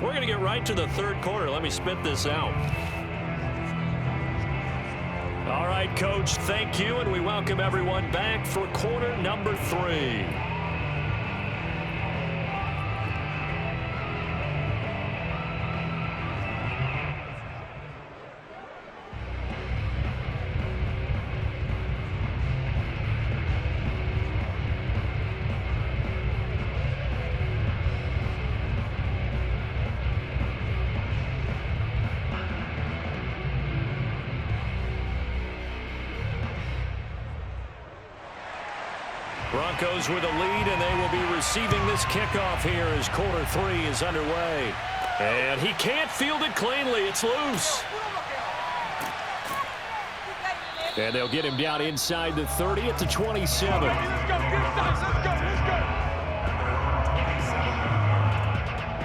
We're going to get right to the third quarter. Let me spit this out. All right, Coach, thank you, and we welcome everyone back for quarter number 3. Broncos with a lead, and they will be receiving this kickoff here as quarter 3 is underway. And he can't field it cleanly. It's loose. And they'll get him down inside the 30 at the 27.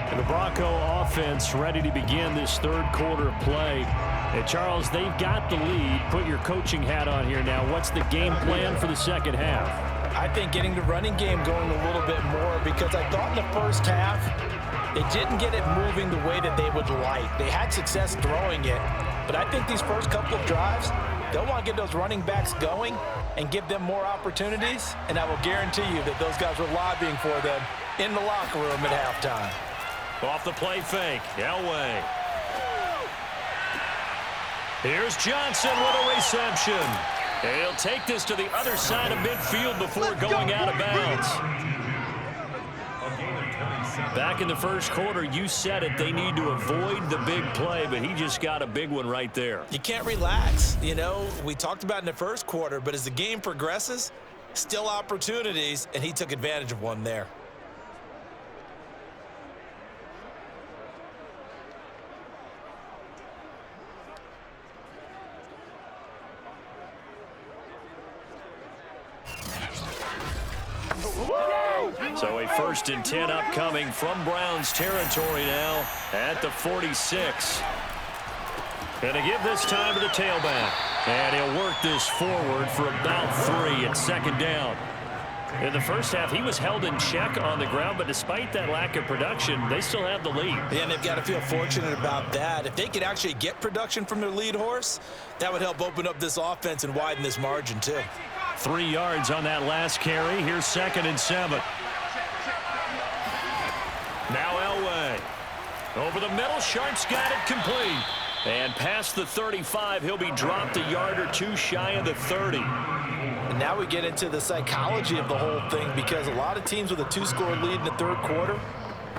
And the Bronco offense ready to begin this third quarter of play. And Charles, they've got the lead. Put your coaching hat on here now. What's the game plan for the second half? I think getting the running game going a little bit more, because I thought in the first half they didn't get it moving the way that they would like. They had success throwing it, but I think these first couple of drives, they'll want to get those running backs going and give them more opportunities, and I will guarantee you that those guys were lobbying for them in the locker room at halftime. Off the play fake, Elway. Here's Johnson with a reception. He'll take this to the other side of midfield before going out of bounds. Back in the first quarter, you said it, they need to avoid the big play, but he just got a big one right there. You can't relax. You know, we talked about in the first quarter, but as the game progresses, still opportunities, and he took advantage of one there. So a 1st and 10 upcoming from Browns territory now at the 46. Going to give this time to the tailback. And he'll work this forward for about 3 at second down. In the first half, he was held in check on the ground, but despite that lack of production, they still have the lead. Yeah, and they've got to feel fortunate about that. If they could actually get production from their lead horse, that would help open up this offense and widen this margin too. 3 yards on that last carry. Here's 2nd and 7. Now Elway. Over the middle, Sharpe's got it complete. And past the 35, he'll be dropped a yard or 2 shy of the 30. And now we get into the psychology of the whole thing, because a lot of teams with a 2-score lead in the third quarter,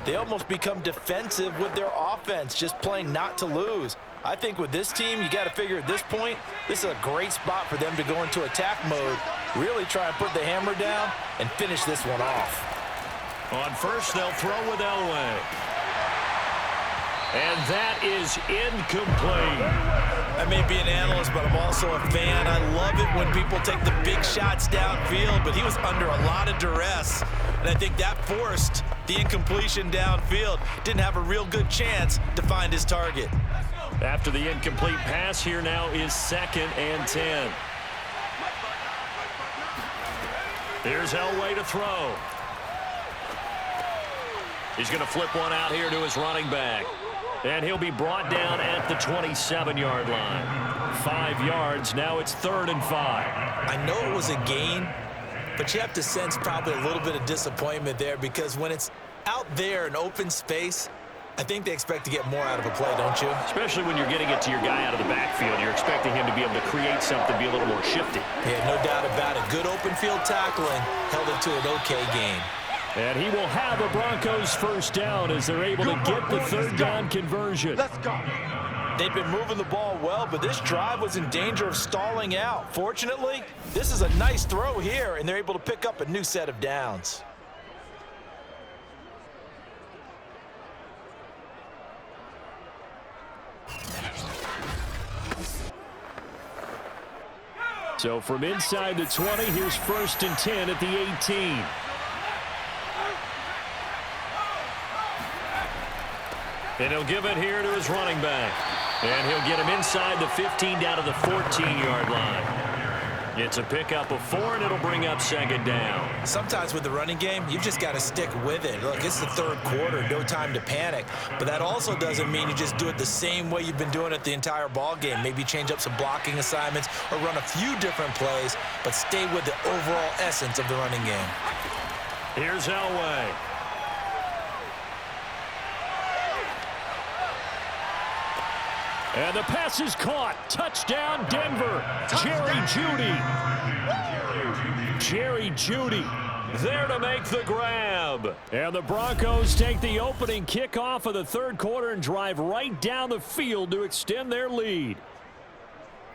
they almost become defensive with their offense, just playing not to lose. I think with this team, you got to figure at this point, this is a great spot for them to go into attack mode, really try and put the hammer down and finish this one off. On first, they'll throw with Elway. And that is incomplete. I may be an analyst, but I'm also a fan. I love it when people take the big shots downfield, but he was under a lot of duress, and I think that forced the incompletion downfield. Didn't have a real good chance to find his target. After the incomplete pass, here now is 2nd and 10. Here's Elway to throw. He's going to flip one out here to his running back. And he'll be brought down at the 27-yard line. 5 yards. Now it's 3rd and 5. I know it was a gain, but you have to sense probably a little bit of disappointment there, because when it's out there in open space, I think they expect to get more out of a play, don't you? Especially when you're getting it to your guy out of the backfield. You're expecting him to be able to create something, be a little more shifty. Yeah, no doubt about it. Good open field tackling held it to an okay game. And he will have a Broncos 1st down as they're able to get the 3rd down conversion. Let's go. They've been moving the ball well, but this drive was in danger of stalling out. Fortunately, this is a nice throw here, and they're able to pick up a new set of downs. So from inside the 20, here's 1st and 10 at the 18. And he'll give it here to his running back. And he'll get him inside the 15 down to the 14-yard line. It's a pickup of 4, and it'll bring up second down. Sometimes with the running game, you've just got to stick with it. Look, it's the third quarter, no time to panic. But that also doesn't mean you just do it the same way you've been doing it the entire ball game. Maybe change up some blocking assignments or run a few different plays, but stay with the overall essence of the running game. Here's Elway. And the pass is caught. Touchdown, Denver. Jerry Jeudy there to make the grab. And the Broncos take the opening kickoff of the third quarter and drive right down the field to extend their lead.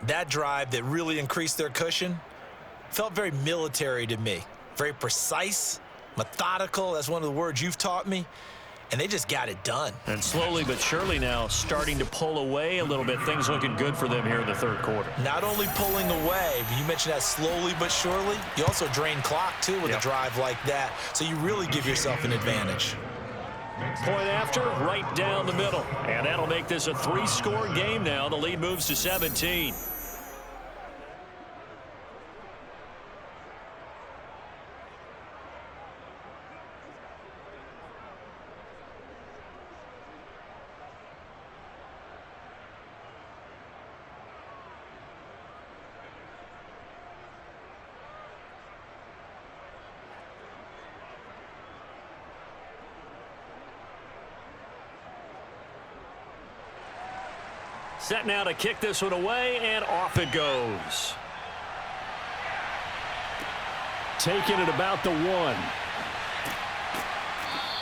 That drive that really increased their cushion felt very military to me. Very precise, methodical. That's one of the words you've taught me. And they just got it done. And slowly but surely now starting to pull away a little bit. Things looking good for them here in the third quarter. Not only pulling away, but you mentioned that slowly but surely. You also drain clock, too, with a drive like that. So you really give yourself an advantage. Point after, right down the middle. And that'll make this a 3-score game now. The lead moves to 17. Set now to kick this one away, and off it goes. Taking it about the 1.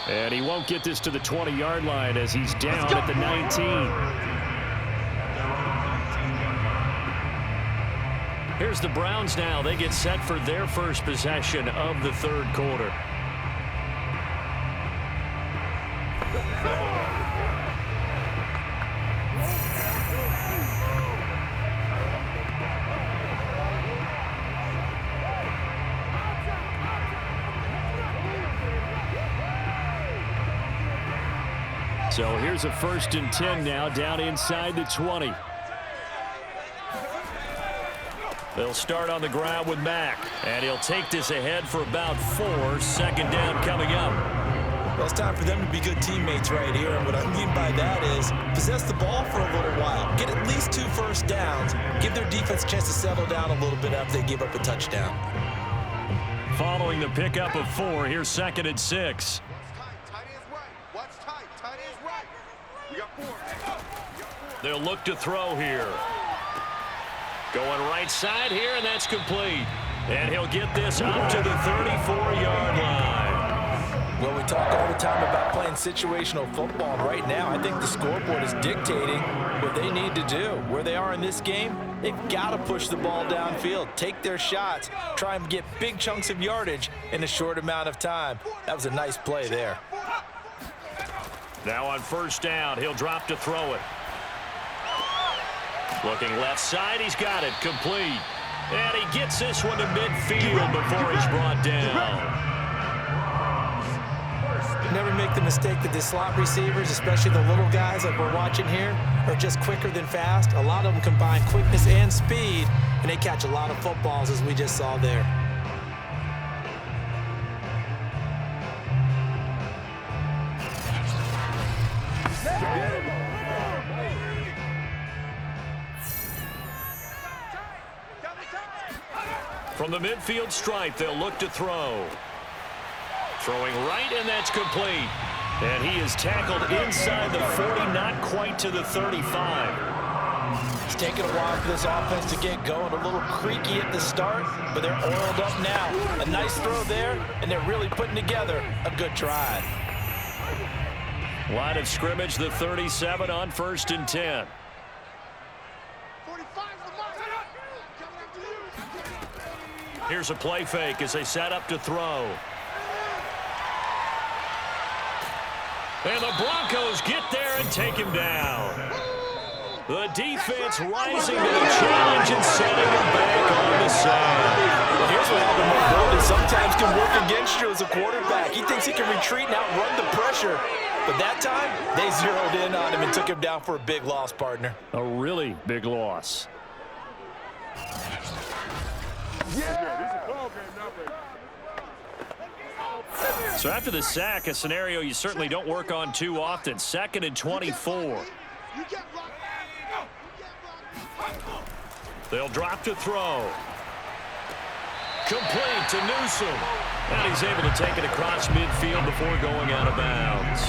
And he won't get this to the 20-yard line as he's down at the 19. Here's the Browns now. They get set for their first possession of the third quarter. So here's a 1st and 10 now down inside the 20. They'll start on the ground with Mack, and he'll take this ahead for about 4. Second down coming up. Well, it's time for them to be good teammates right here, and what I mean by that is possess the ball for a little while. Get at least 2 first downs. Give their defense a chance to settle down a little bit after they give up a touchdown. Following the pickup of 4, here's 2nd and 6. They'll look to throw here. Going right side here, and that's complete. And he'll get this up to the 34-yard line. Well, we talk all the time about playing situational football, and right now I think the scoreboard is dictating what they need to do. Where they are in this game, they've got to push the ball downfield, take their shots, try and get big chunks of yardage in a short amount of time. That was a nice play there. Now on 1st down, he'll drop to throw it. Looking left side, he's got it, complete. And he gets this one to midfield before he's brought down. Never make the mistake that the slot receivers, especially the little guys like we're watching here, are just quicker than fast. A lot of them combine quickness and speed, and they catch a lot of footballs, as we just saw there. From the midfield stripe, they'll look to throw. Throwing right, and that's complete. And he is tackled inside the 40, not quite to the 35. It's taken a while for this offense to get going. A little creaky at the start, but they're oiled up now. A nice throw there, and they're really putting together a good drive. Line of scrimmage, the 37 on 1st and 10. Here's a play fake as they set up to throw. And the Broncos get there and take him down. The defense rising to the challenge and setting him back on the side. Well, here's what happened. Mobility sometimes can work against you as a quarterback. He thinks he can retreat and outrun the pressure. But that time, they zeroed in on him and took him down for a big loss, partner. A really big loss. So after the sack, a scenario you certainly don't work on too often. 2nd and 24. They'll drop to throw. Complete to Newsome. And he's able to take it across midfield before going out of bounds.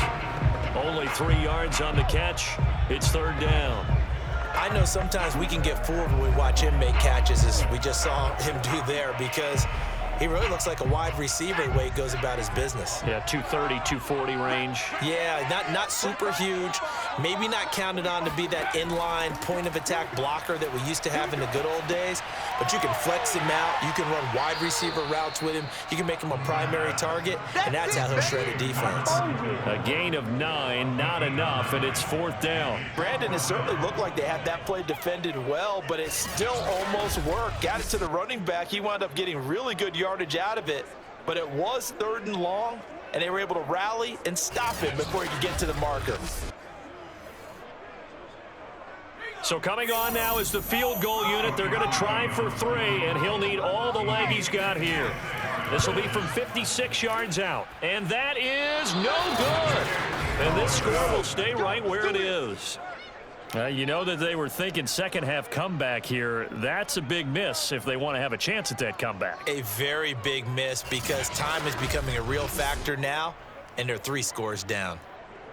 Only 3 yards on the catch. It's 3rd down. I know sometimes we can get fooled when we watch him make catches, as we just saw him do there, because he really looks like a wide receiver the way he goes about his business. Yeah, 230, 240 range. Yeah, not super huge. Maybe not counted on to be that inline point-of-attack blocker that we used to have in the good old days. But you can flex him out. You can run wide receiver routes with him. You can make him a primary target, and that's how he'll shred a defense. A gain of 9, not enough, and it's 4th down. Brandon, it certainly looked like they had that play defended well, but it still almost worked. Got it to the running back. He wound up getting really good yardage out of it, but it was 3rd and long, and they were able to rally and stop him before he could get to the marker. So coming on now is the field goal unit. They're going to try for 3, and he'll need all the leg he's got here. This will be from 56 yards out, and that is no good. And this score will stay right where it is. You know that they were thinking second half comeback here. That's a big miss if they want to have a chance at that comeback. A very big miss, because time is becoming a real factor now, and they're 3 scores down.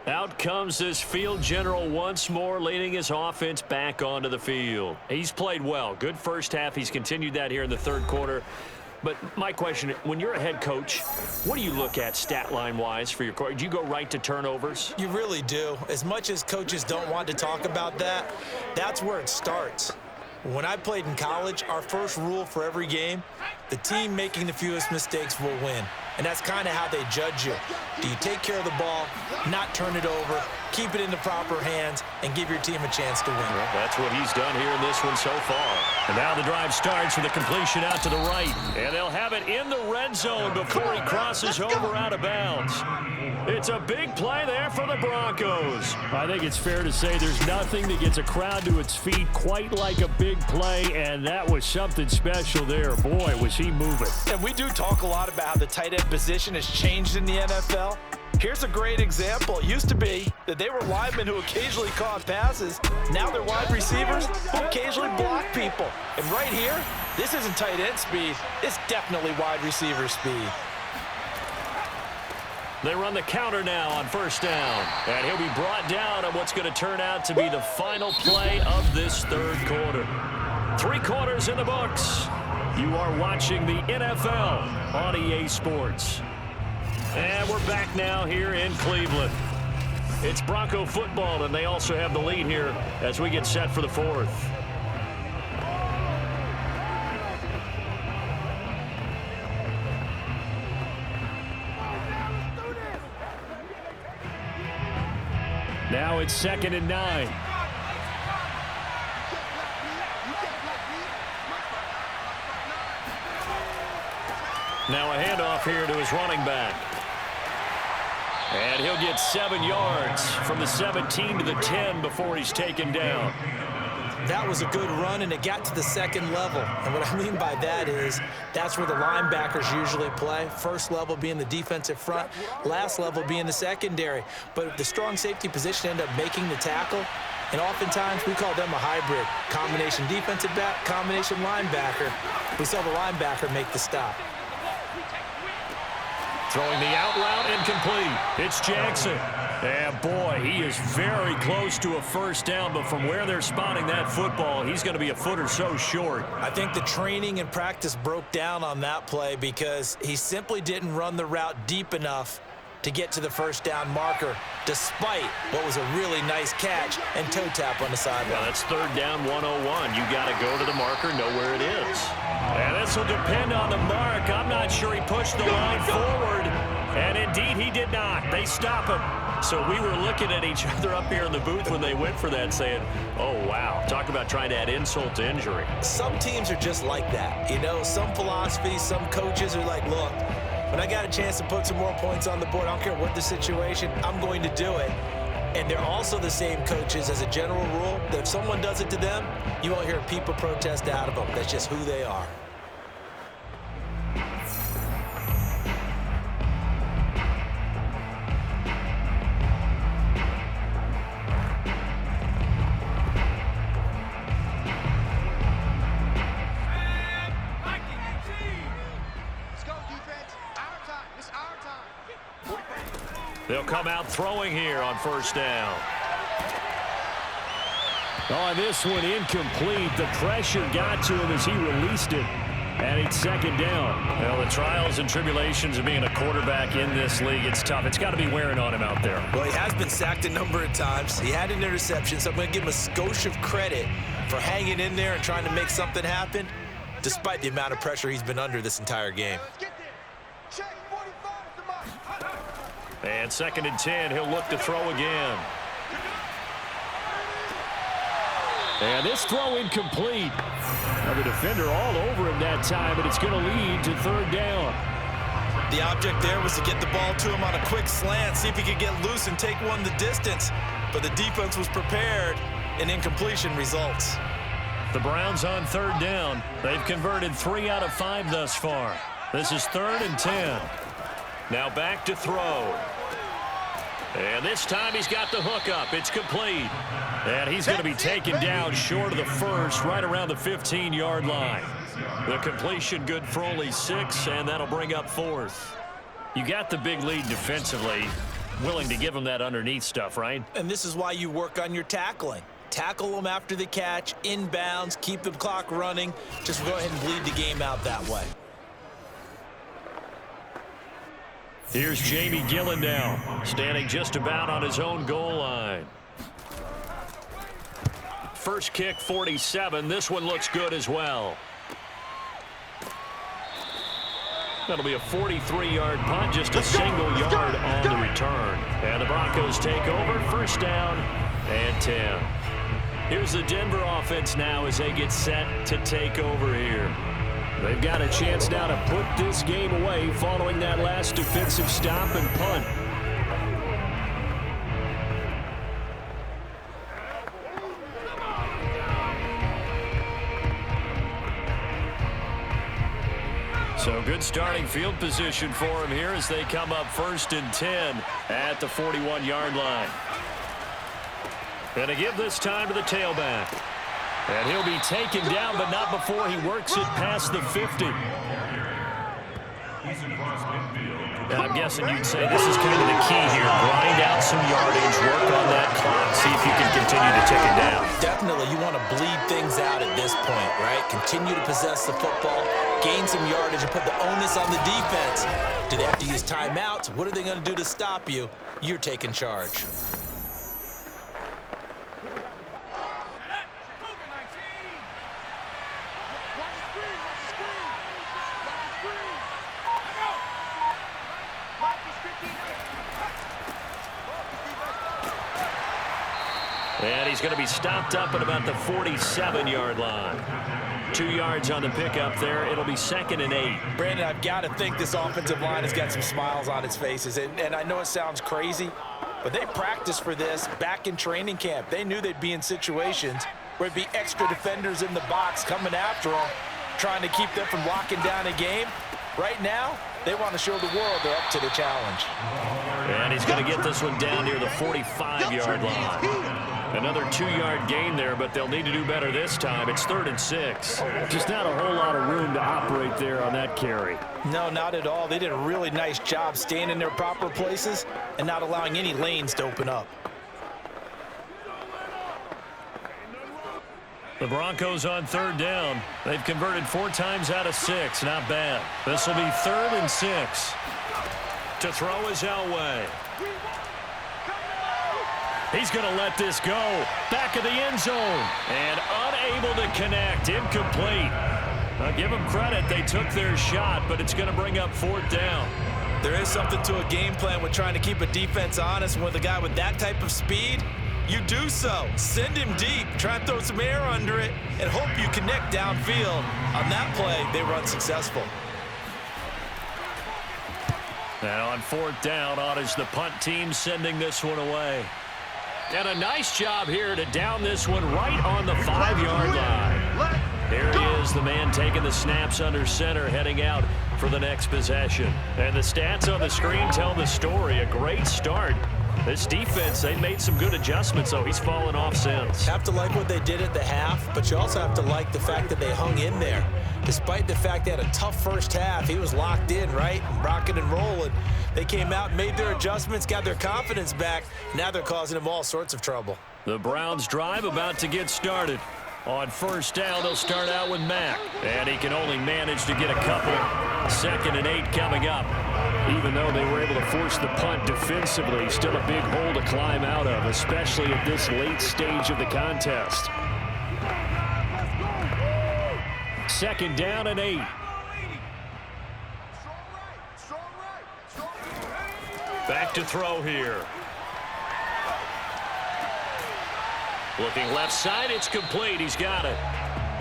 Out comes this field general once more, leading his offense back onto the field. He's played well. Good first half. He's continued that here in the 3rd quarter. But my question, when you're a head coach, what do you look at stat line-wise for your coach? Do you go right to turnovers? You really do. As much as coaches don't want to talk about that, that's where it starts. When I played in college, our first rule for every game, the team making the fewest mistakes will win. And that's kind of how they judge you. Do you take care of the ball, not turn it over, keep it in the proper hands, and give your team a chance to win? Well, that's what he's done here in this one so far. And now the drive starts with a completion out to the right. And they'll have it in the red zone before he crosses over out of bounds. It's a big play there for the Broncos. I think it's fair to say there's nothing that gets a crowd to its feet quite like a big play, and that was something special there. Boy, was he moving. And we do talk a lot about how the tight end position has changed in the NFL. Here's a great example. It used to be that they were linemen who occasionally caught passes. Now they're wide receivers who occasionally block people. And right here, this isn't tight end speed. It's definitely wide receiver speed. They run the counter now on 1st down. And he'll be brought down on what's going to turn out to be the final play of this 3rd quarter. 3 quarters in the books. You are watching the NFL on EA Sports. And we're back now here in Cleveland. It's Bronco football, and they also have the lead here as we get set for the 4th. Now it's 2nd and 9. Now a handoff here to his running back. And he'll get 7 yards from the 17 to the 10 before he's taken down. That was a good run, and it got to the 2nd level. And what I mean by that is that's where the linebackers usually play. First level being the defensive front, last level being the secondary. But the strong safety position ended up making the tackle. And oftentimes we call them a hybrid. Combination defensive back, combination linebacker. We saw the linebacker make the stop. Throwing the out route incomplete. It's Jackson. And boy, he is very close to a 1st down, but from where they're spotting that football, he's going to be a foot or so short. I think the training and practice broke down on that play because he simply didn't run the route deep enough to get to the 1st down marker, despite what was a really nice catch and toe tap on the sideline. Well, that's 3rd down 101. You got to go to the marker, know where it is. And this will depend on the mark. I'm not sure he pushed the line forward. And indeed, he did not. They stop him. So we were looking at each other up here in the booth when they went for that, saying, oh, wow. Talk about trying to add insult to injury. Some teams are just like that. You know, some philosophies, some coaches are like, look, when I got a chance to put some more points on the board, I don't care what the situation, I'm going to do it. And they're also the same coaches as a general rule that if someone does it to them, you won't hear people protest out of them. That's just who they are. He'll come out throwing here on first down. On this one, incomplete. The pressure got to him as he released it. And it's second down. Well, the trials and tribulations of being a quarterback in this league, it's tough. It's got to be wearing on him out there. Well, he has been sacked a number of times. He had an interception, so I'm going to give him a skosh of credit for hanging in there and trying to make something happen, despite the amount of pressure he's been under this entire game. And 2nd and 10, he'll look to throw again. And this throw incomplete. Now the defender all over him that time, but it's going to lead to third down. The object there was to get the ball to him on a quick slant, see if he could get loose and take one the distance. But the defense was prepared, and incompletion results. The Browns on third down. They've converted 3 out of 5 thus far. This is 3rd and 10. Now back to throw. And this time he's got the hook up. It's complete. And he's going to be taken down short of the first, right around the 15-yard line. The completion good for only 6, and that'll bring up 4th. You got the big lead defensively. Willing to give him that underneath stuff, right? And this is why you work on your tackling. Tackle them after the catch, inbounds, keep the clock running. Just go ahead and bleed the game out that way. Here's Jamie Gillen now, standing just about on his own goal line. First kick, 47. This one looks good as well. That'll be a 43-yard punt, just a single yard on the return. And the Broncos take over, first down and 10. Here's the Denver offense now as they get set to take over here. They've got a chance now to put this game away following that last defensive stop and punt. So good starting field position for him here as they come up 1st and 10 at the 41-yard line. And to give this time to the tailback. And he'll be taken down, but not before he works it past the 50. And I'm guessing you'd say this is kind of the key here. Grind out some yardage, work on that clock, see if you can continue to tick it down. Definitely, you want to bleed things out at this point, right? Continue to possess the football, gain some yardage, and put the onus on the defense. Do they have to use timeouts? What are they going to do to stop you? You're taking charge. And he's going to be stopped up at about the 47-yard line. 2 yards on the pickup there. It'll be 2nd and 8. Brandon, I've got to think this offensive line has got some smiles on its faces. And I know it sounds crazy, but they practiced for this back in training camp. They knew they'd be in situations where it'd be extra defenders in the box coming after them, trying to keep them from locking down a game. Right now, they want to show the world they're up to the challenge. And he's going to get this one down near the 45-yard line. Another 2-yard gain there, but they'll need to do better this time. It's 3rd and 6. Just not a whole lot of room to operate there on that carry. No, not at all. They did a really nice job staying in their proper places and not allowing any lanes to open up. The Broncos on 3rd down. They've converted 4 times out of 6. Not bad. This will be 3rd and 6. To throw is Elway. He's going to let this go. Back of the end zone. And unable to connect. Incomplete. I'll give them credit. They took their shot, but it's going to bring up 4th down. There is something to a game plan with trying to keep a defense honest. And with a guy with that type of speed, you do so. Send him deep. Try and throw some air under it and hope you connect downfield. On that play, they run successful. Now on 4th down, on is the punt team sending this one away. And a nice job here to down this one right on the 5-yard line. There he is, the man taking the snaps under center, heading out for the next possession. And the stats on the screen tell the story. A great start This defense, they made some good adjustments, so he's fallen off since. Have to like what they did at the half, but you also have to like the fact that they hung in there. Despite the fact they had a tough first half, he was locked in, right? Rocking and rolling. They came out, made their adjustments, got their confidence back. Now they're causing him all sorts of trouble. The Browns drive about to get started. On first down, they'll start out with Mack. And he can only manage to get a couple. 2nd and 8 coming up. Even though they were able to force the punt defensively, still a big hole to climb out of, especially at this late stage of the contest. 2nd down and 8. Back to throw here. Looking left side, it's complete. He's got it.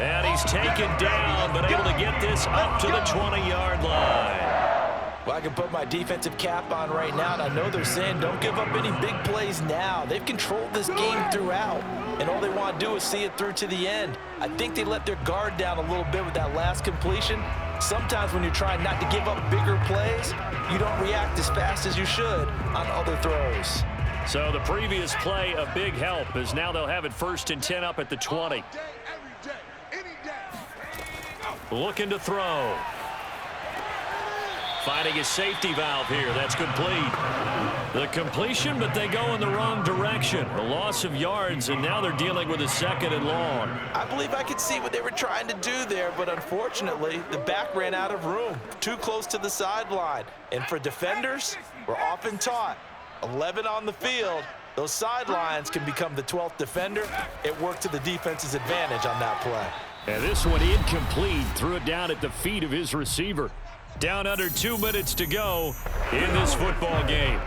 And he's taken down, but able to get this up to the 20-yard line. Well, I can put my defensive cap on right now, and I know they're saying don't give up any big plays now. They've controlled this game throughout, and all they want to do is see it through to the end. I think they let their guard down a little bit with that last completion. Sometimes when you're trying not to give up bigger plays, you don't react as fast as you should on other throws. So the previous play, a big help, as now they'll have it 1st and 10 up at the 20. Looking to throw. Finding a safety valve here. That's complete. The completion, but they go in the wrong direction. A loss of yards, and now they're dealing with a 2nd and long. I believe I could see what they were trying to do there, but unfortunately, the back ran out of room. Too close to the sideline. And for defenders, we're often taught, 11 on the field, those sidelines can become the 12th defender. It worked to the defense's advantage on that play. And this one incomplete. Threw it down at the feet of his receiver. Down under 2 minutes to go in this football game.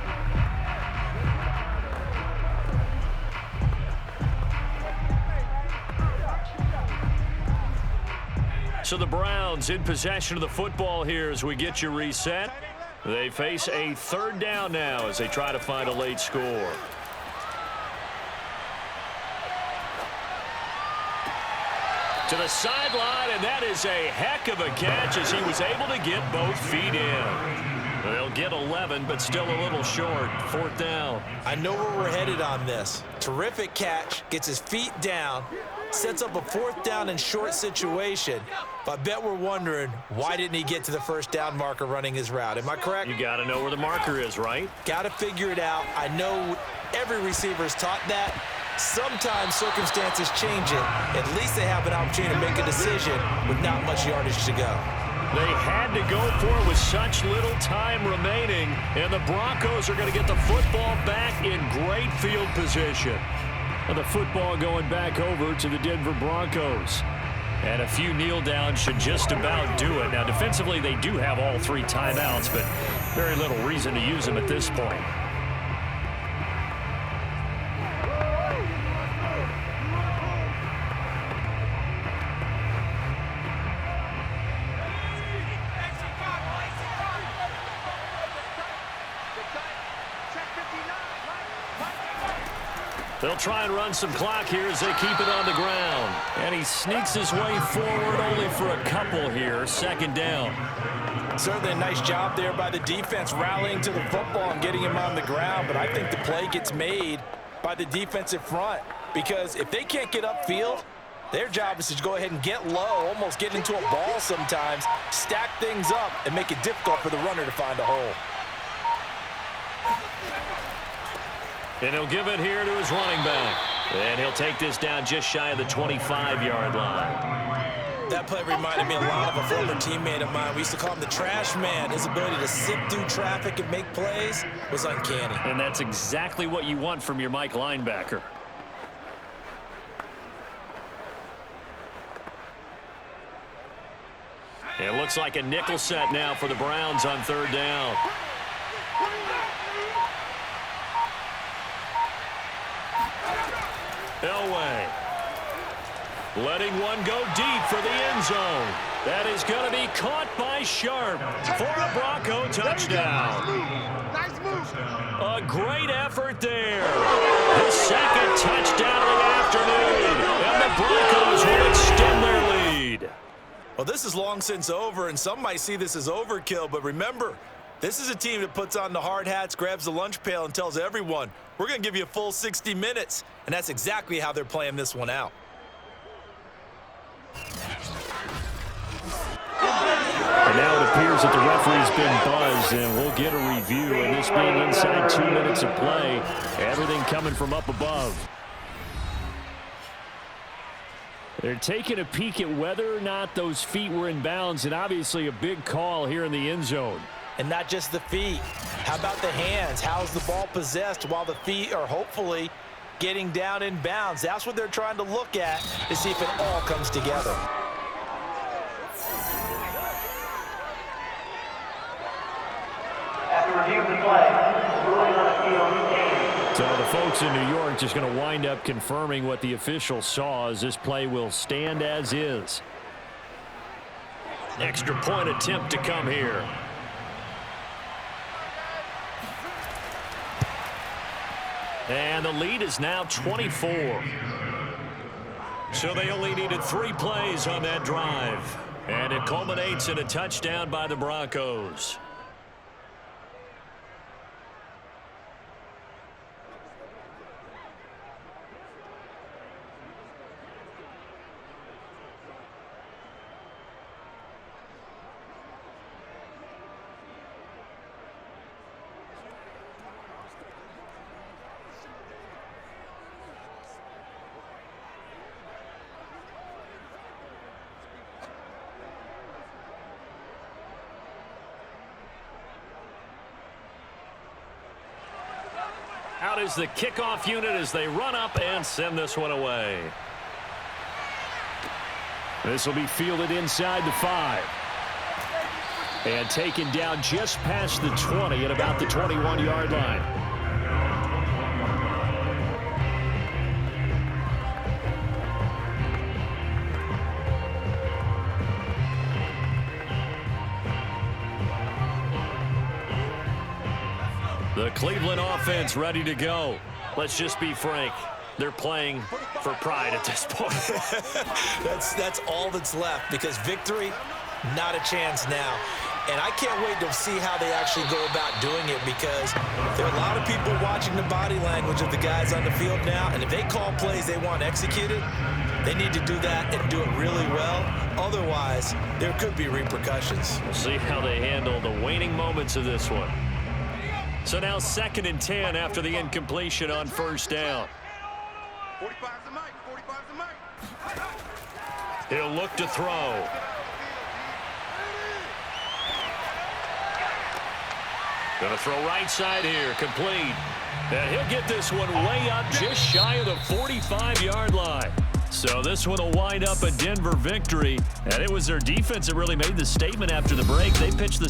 So the Browns in possession of the football here as we get you reset. They face a 3rd down now as they try to find a late score. To the sideline, and that is a heck of a catch as he was able to get both feet in. They'll get 11, but still a little short. 4th down. I know where we're headed on this. Terrific catch, gets his feet down, sets up a 4th down and short situation. But I bet we're wondering, why didn't he get to the 1st down marker running his route? Am I correct? You got to know where the marker is, right? Got to figure it out. I know every receiver is taught that. Sometimes circumstances change it. At least they have an opportunity to make a decision with not much yardage to go. They had to go for it with such little time remaining, and the Broncos are going to get the football back in great field position. And the football going back over to the Denver Broncos. And a few kneel downs should just about do it. Now, defensively, they do have all 3 timeouts, but very little reason to use them at this point. They'll try and run some clock here as they keep it on the ground. And he sneaks his way forward only for a couple here. 2nd down. Certainly a nice job there by the defense rallying to the football and getting him on the ground. But I think the play gets made by the defensive front. Because if they can't get upfield, their job is to go ahead and get low, almost get into a ball sometimes, stack things up, and make it difficult for the runner to find a hole. And he'll give it here to his running back. And he'll take this down just shy of the 25-yard line. That play reminded me a lot of a former teammate of mine. We used to call him the trash man. His ability to sift through traffic and make plays was uncanny. And that's exactly what you want from your Mike linebacker. It looks like a nickel set now for the Browns on 3rd down. Elway letting one go deep for the end zone. That is going to be caught by Sharpe for a Bronco touchdown. Nice move. A great effort there. The 2nd touchdown of the afternoon. And the Broncos will extend their lead. Well, this is long since over, and some might see this as overkill, but remember, This is a team that puts on the hard hats, grabs the lunch pail, and tells everyone, we're going to give you a full 60 minutes. And that's exactly how they're playing this one out. And now it appears that the referee's been buzzed, and we'll get a review. And this being inside 2 minutes of play, everything coming from up above. They're taking a peek at whether or not those feet were in bounds, and obviously a big call here in the end zone. And not just the feet. How about the hands? How's the ball possessed while the feet are hopefully getting down in bounds? That's what they're trying to look at to see if it all comes together. After review of the play, ruling on the field game. So the folks in New York just going to wind up confirming what the official saw, as this play will stand as is. Extra point attempt to come here. And the lead is now 24. So they only needed 3 plays on that drive. And it culminates in a touchdown by the Broncos. Out is the kickoff unit as they run up and send this one away. This will be fielded inside the 5. And taken down just past the 20 at about the 21-yard line. The Cleveland offense ready to go. Let's just be frank. They're playing for pride at this point. That's all that's left, because victory, not a chance now. And I can't wait to see how they actually go about doing it, because there are a lot of people watching the body language of the guys on the field now, and if they call plays they want executed, they need to do that and do it really well. Otherwise, there could be repercussions. We'll see how they handle the waning moments of this one. So now 2nd and 10 after the incompletion on first down. 45's the mic. 45's the mic. He'll look to throw. Gonna throw right side here, complete. And he'll get this one way up just shy of the 45-yard line. So this one will wind up a Denver victory. And it was their defense that really made the statement after the break. They pitched the